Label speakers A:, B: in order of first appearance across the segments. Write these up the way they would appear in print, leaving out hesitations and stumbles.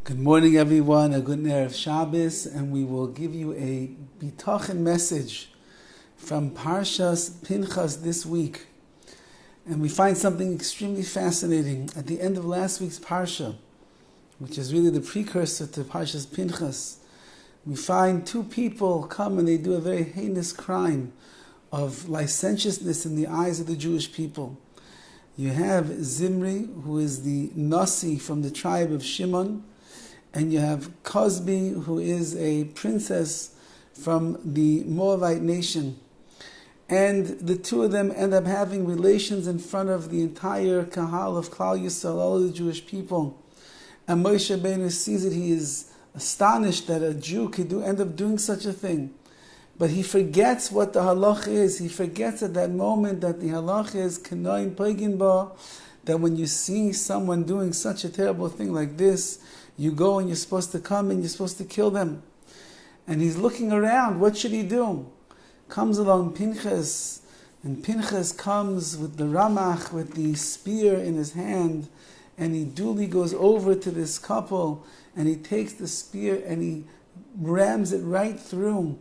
A: Good morning, everyone. A good Erev Shabbos, and we will give you a Bitachon message from Parshas Pinchas this week. And we find something extremely fascinating. At the end of last week's Parsha, which is really the precursor to Parshas Pinchas, we find two people come and they do a very heinous crime of licentiousness in the eyes of the Jewish people. You have Zimri, who is the Nasi from the tribe of Shimon, and you have Cosby, who is a princess from the Moabite nation. And the two of them end up having relations in front of the entire Kahal of Klal Yisrael, all of the Jewish people. And Moshe Rabbeinu sees it. He is astonished that a Jew could end up doing such a thing. But he forgets what the halach is. He forgets at that moment that the halach is Kenoin Pegin Ba, that when you see someone doing such a terrible thing like this, you go and you're supposed to come and you're supposed to kill them. And he's looking around. What should he do? Comes along Pinchas, and Pinchas comes with the ramach, with the spear in his hand, and he duly goes over to this couple, and he takes the spear and he rams it right through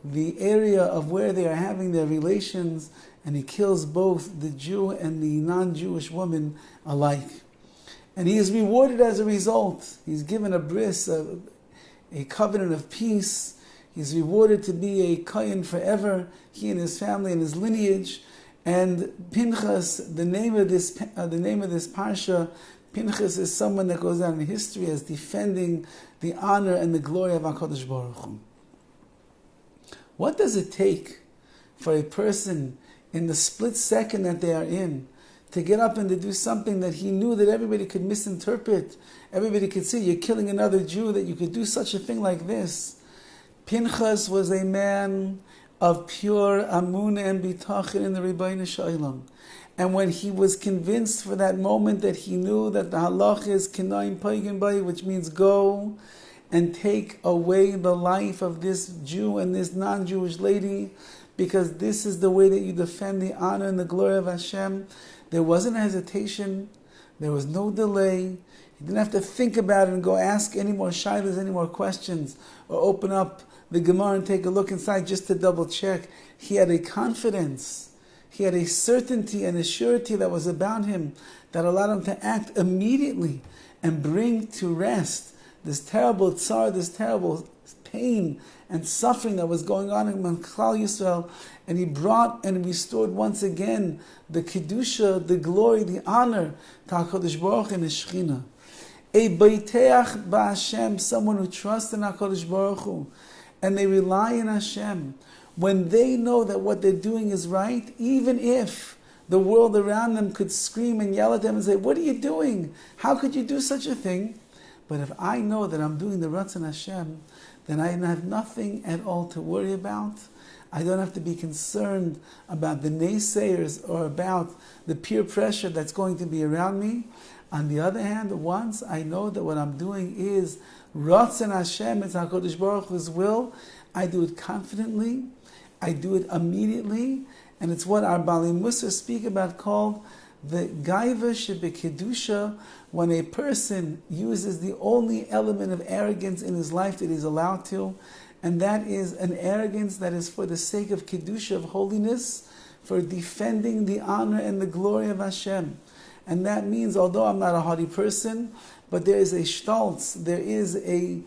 A: the area of where they are having their relations, and he kills both the Jew and the non-Jewish woman alike. And he is rewarded as a result. He's given a bris, a covenant of peace. He's rewarded to be a kohen forever, he and his family and his lineage. And Pinchas, the name of this parsha, Pinchas is someone that goes down in history as defending the honor and the glory of HaKadosh Baruch Hu. What does it take for a person in the split second that they are in to get up and to do something that he knew that everybody could misinterpret? Everybody could see you're killing another Jew, that you could do such a thing like this. Pinchas was a man of pure amunah and bitachon in the Rabbi Shalom. And when he was convinced for that moment that he knew that the halach is kinaim pagan bay, which means go and take away the life of this Jew and this non-Jewish lady, because this is the way that you defend the honor and the glory of Hashem, there wasn't hesitation, there was no delay. He didn't have to think about it and go ask any more shilas, any more questions, or open up the Gemara and take a look inside just to double check. He had a confidence, he had a certainty and a surety that was about him that allowed him to act immediately and bring to rest this terrible tsar, this terrible pain and suffering that was going on in Klal Yisrael, and he brought and restored once again the kedusha, the glory, the honor to HaKadosh Baruch Hu and His Shechina. A beiteach ba'Hashem, someone who trusts in HaKadosh Baruch Hu, and they rely on Hashem, when they know that what they're doing is right, even if the world around them could scream and yell at them and say, "What are you doing? How could you do such a thing?" But if I know that I'm doing the Ratzon Hashem, then I have nothing at all to worry about. I don't have to be concerned about the naysayers or about the peer pressure that's going to be around me. On the other hand, once I know that what I'm doing is Ratzon Hashem, it's HaKadosh Baruch Hu's will, I do it confidently, I do it immediately, and it's what our Bali Musa speak about called the Gaiva Shebekedusha, when a person uses the only element of arrogance in his life that he's allowed to, and that is an arrogance that is for the sake of Kedusha, of holiness, for defending the honor and the glory of Hashem. And that means, although I'm not a haughty person, but there is a stolz, there is a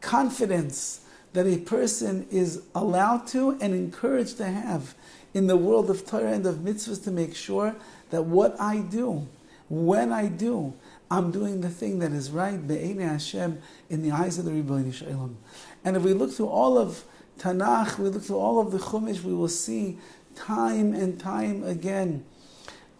A: confidence that a person is allowed to and encouraged to have in the world of Torah and of mitzvahs, to make sure that what I do, when I do, I'm doing the thing that is right, be'enei Hashem, in the eyes of the Rabbi Shalom. And if we look through all of Tanakh, we look through all of the Chumash, we will see time and time again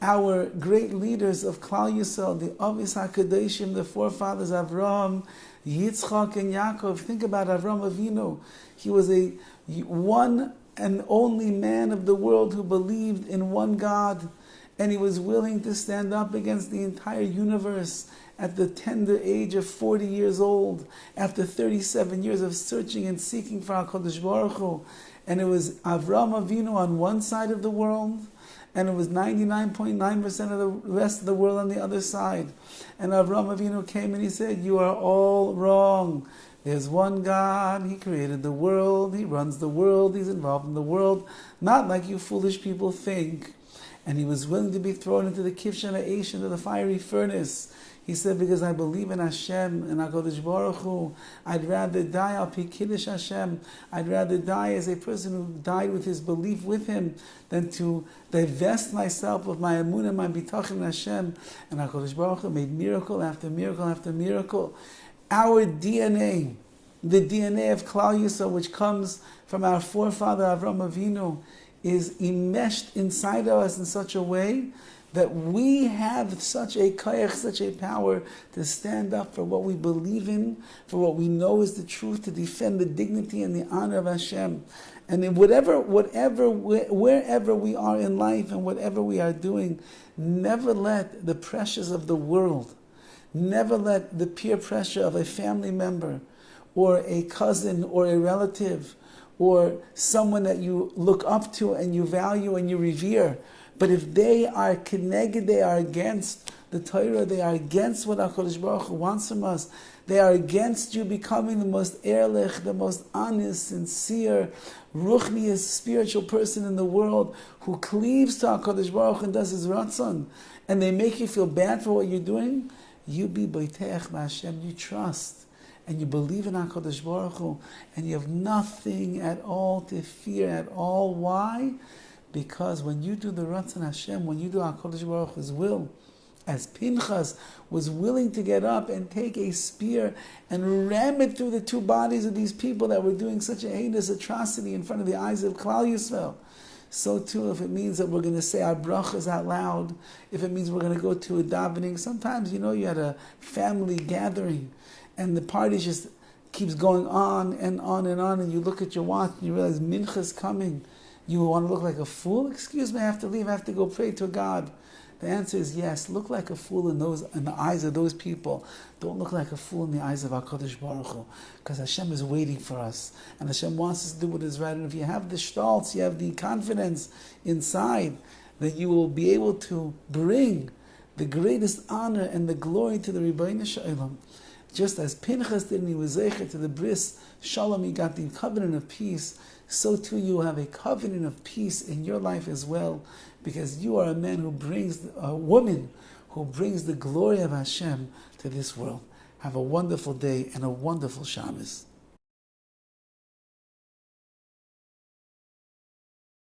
A: our great leaders of Klal Yisrael, the Avis HaKadoshim, the forefathers Avraham, Yitzchak, and Yaakov. Think about Avraham Avinu. He was a one and only man of the world who believed in one God, and he was willing to stand up against the entire universe at the tender age of 40 years old, after 37 years of searching and seeking for HaKadosh Baruch Hu. And it was Avraham Avinu on one side of the world, and it was 99.9% of the rest of the world on the other side. And Avraham Avinu came and he said, you are all wrong. There's one God, He created the world, He runs the world, He's involved in the world, not like you foolish people think. And he was willing to be thrown into the Kivshan Aish, into the fiery furnace. He said, because I believe in Hashem and HaKadosh Baruch Hu, I'd rather die al pi kiddush Hashem. I'd rather die as a person who died with his belief with Him than to divest myself of my emunah, my bitachon in Hashem. And HaKadosh Baruch Hu made miracle after miracle after miracle. Our DNA, the DNA of Klal Yisrael, which comes from our forefather Avraham Avinu, is enmeshed inside of us in such a way that we have such a koyach, such a power to stand up for what we believe in, for what we know is the truth, to defend the dignity and the honor of Hashem. And in wherever we are in life and whatever we are doing, never let the pressures of the world, never let the peer pressure of a family member or a cousin or a relative or someone that you look up to and you value and you revere, but if they are keneged, they are against the Torah, they are against what HaKadosh Baruch Hu wants from us, they are against you becoming the most ehrlich, the most honest, sincere, ruchniest, spiritual person in the world who cleaves to HaKadosh Baruch Hu and does His ratzon, and they make you feel bad for what you're doing, you be boiteach b'Hashem, you trust. And you believe in HaKadosh Baruch Hu, and you have nothing at all to fear at all. Why? Because when you do the Ratzon Hashem, when you do HaKadosh Baruch Hu's will, as Pinchas was willing to get up and take a spear and ram it through the two bodies of these people that were doing such a heinous atrocity in front of the eyes of Klal Yisrael, so too if it means that we're going to say our brachas out loud, if it means we're going to go to a davening. Sometimes, you had a family gathering, and the party just keeps going on and on and on, and you look at your watch and you realize mincha's coming. You want to look like a fool? Excuse me, I have to leave, I have to go pray to God. The answer is yes, look like a fool in the eyes of those people. Don't look like a fool in the eyes of HaKadosh Baruch Hu, because Hashem is waiting for us, and Hashem wants us to do what is right. And if you have the stolz, you have the confidence inside that you will be able to bring the greatest honor and the glory to the Rebbeinu Shalom. Just as Pinchas did, and he was zeicher to the bris shalom, he got the covenant of peace, so too you will have a covenant of peace in your life as well, because you are a woman who brings the glory of Hashem to this world. Have a wonderful day and a wonderful Shabbos.